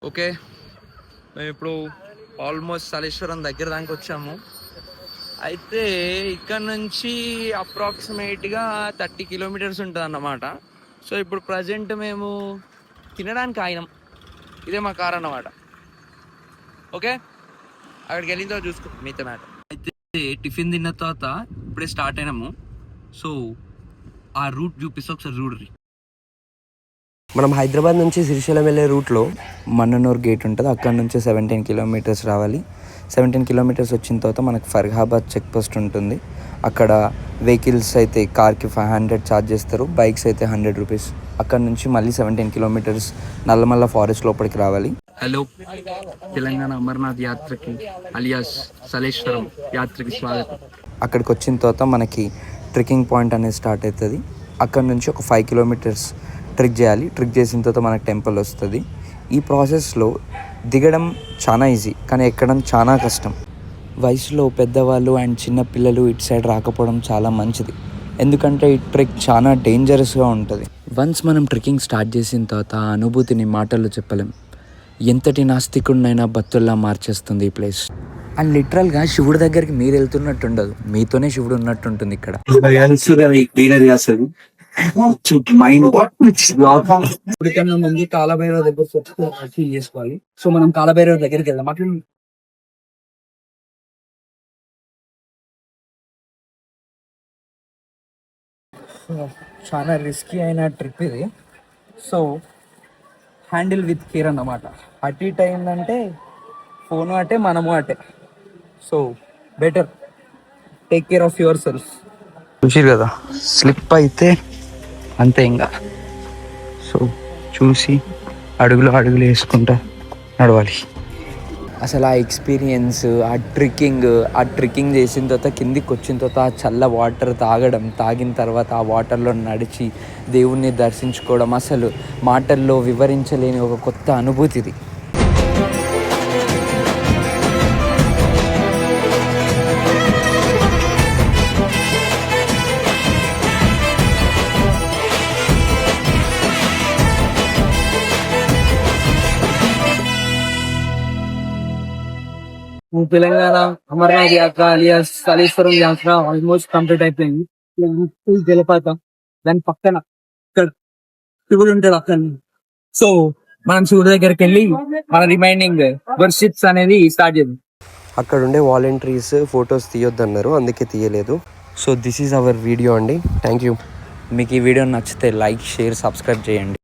Okay, మేము ఇప్పుడు almost Saleshwaram దగ్గర దానికి వచ్చాము. అయితే ఇక్కడ నుంచి అప్రాక్సిమేట్గా 30 కిలోమీటర్స్ ఉంటుంది అన్నమాట. సో ఇప్పుడు ప్రజెంట్ మేము తినడానికి ఆగినాం. ఇదే మా కార్ అన్నమాట. ఓకే, అక్కడికి వెళ్ళిన తర్వాత చూసుకుంటాం మిగతా మ్యాటర్. అయితే టిఫిన్ తిన్న తర్వాత ఇప్పుడే స్టార్ట్ అయినాము. సో ఆ రూట్ చూపిస్తే ఒకసారి చూడరి. మనం హైదరాబాద్ నుంచి శ్రీశైలం వెళ్ళే రూట్లో మన్ననూర్ గేట్ ఉంటుంది. అక్కడ నుంచి 17 కిలోమీటర్స్ రావాలి. 17 కిలోమీటర్స్ వచ్చిన తర్వాత మనకు ఫర్హాబాద్ చెక్ పోస్ట్ ఉంటుంది. అక్కడ వెహికల్స్ అయితే కార్కి 500 ఛార్జ్ చేస్తారు, బైక్స్ అయితే 100 రూపీస్. అక్కడ నుంచి మళ్ళీ 17 కిలోమీటర్స్ నల్లమల్ల ఫారెస్ట్ లోపలికి రావాలి. హలో, తెలంగాణ అమర్నాథ్ యాత్రకి అలియాస్ సలేశ్వరం యాత్రకి స్వాగతం. అక్కడికి వచ్చిన తర్వాత మనకి ట్రెక్కింగ్ పాయింట్ అనేది స్టార్ట్ అవుతుంది. అక్కడ నుంచి ఒక 5 కిలోమీటర్స్ ట్రెక్ చేయాలి. ట్రెక్ చేసిన తర్వాత మనకు టెంపుల్ వస్తుంది. ఈ ప్రాసెస్లో దిగడం చాలా ఈజీ, కానీ ఎక్కడం చాలా కష్టం. వయసులో పెద్దవాళ్ళు అండ్ చిన్న పిల్లలు ఇటు సైడ్ రాకపోవడం చాలా మంచిది, ఎందుకంటే ఈ ట్రెక్ చాలా డేంజరస్గా ఉంటుంది. వన్స్ మనం ట్రెక్కింగ్ స్టార్ట్ చేసిన తర్వాత ఆ అనుభూతిని మాటల్లో చెప్పలేం. ఎంతటి నాస్తికుడినైనా భక్తుల్లా మార్చేస్తుంది ఈ ప్లేస్. అండ్ లిటరల్గా శివుడి దగ్గరికి మీరు వెళ్తున్నట్టు ఉండదు, మీతోనే శివుడు ఉన్నట్టు ఉంటుంది ఇక్కడ. ఇప్పటికన్నా ముందు కాలభైరవ దగ్గర ఫీల్ చేసుకోవాలి. సో మనం కాలభైరవ దగ్గరికి వెళ్దాం. అట్లా చాలా రిస్కీ అయిన ట్రిప్ ఇది. సో హ్యాండిల్ విత్ కేర్ అన్నమాట. అటు ఇటు అయిందంటే ఫోను అటే మనము అటే. So better take care of your self. చూసిరు కదా, స్లిప్ అయితే అంతే ఇంకా. సో చూసి అడుగులు వేసుకుంటా నడవాలి. అసలు ఆ ఎక్స్పీరియన్స్, ఆ ట్రెక్కింగ్ చేసిన తర్వాత కిందికి వచ్చిన తర్వాత ఆ చల్ల వాటర్ తాగిన తర్వాత ఆ వాటర్లో నడిచి దేవుణ్ణి దర్శించుకోవడం అసలు మాటల్లో వివరించలేని ఒక కొత్త అనుభూతి ఇది. తెలంగాణ అమర్నాథ్ యాత్ర అలియాస్ సలేశ్వరం యాత్ర ఆల్మోస్ట్ కంప్లీట్ అయిపోయింది. జలపాతం దాని పక్కన ఇక్కడ శివుడు ఉంటాడు అక్కడ. సో మనం శివుడి దగ్గరికి వెళ్ళి మన రిమైనింగ్ వర్షిప్స్ అనేది స్టార్ట్ చేద్దాం. అక్కడ ఉండే వాలంటీర్స్ ఫొటోస్ తీయొద్దన్నారు, అందుకే తీయలేదు. So this is our video అండి. Thank you. మీకు ఈ వీడియో నచ్చితే లైక్, షేర్, సబ్స్క్రైబ్ చేయండి.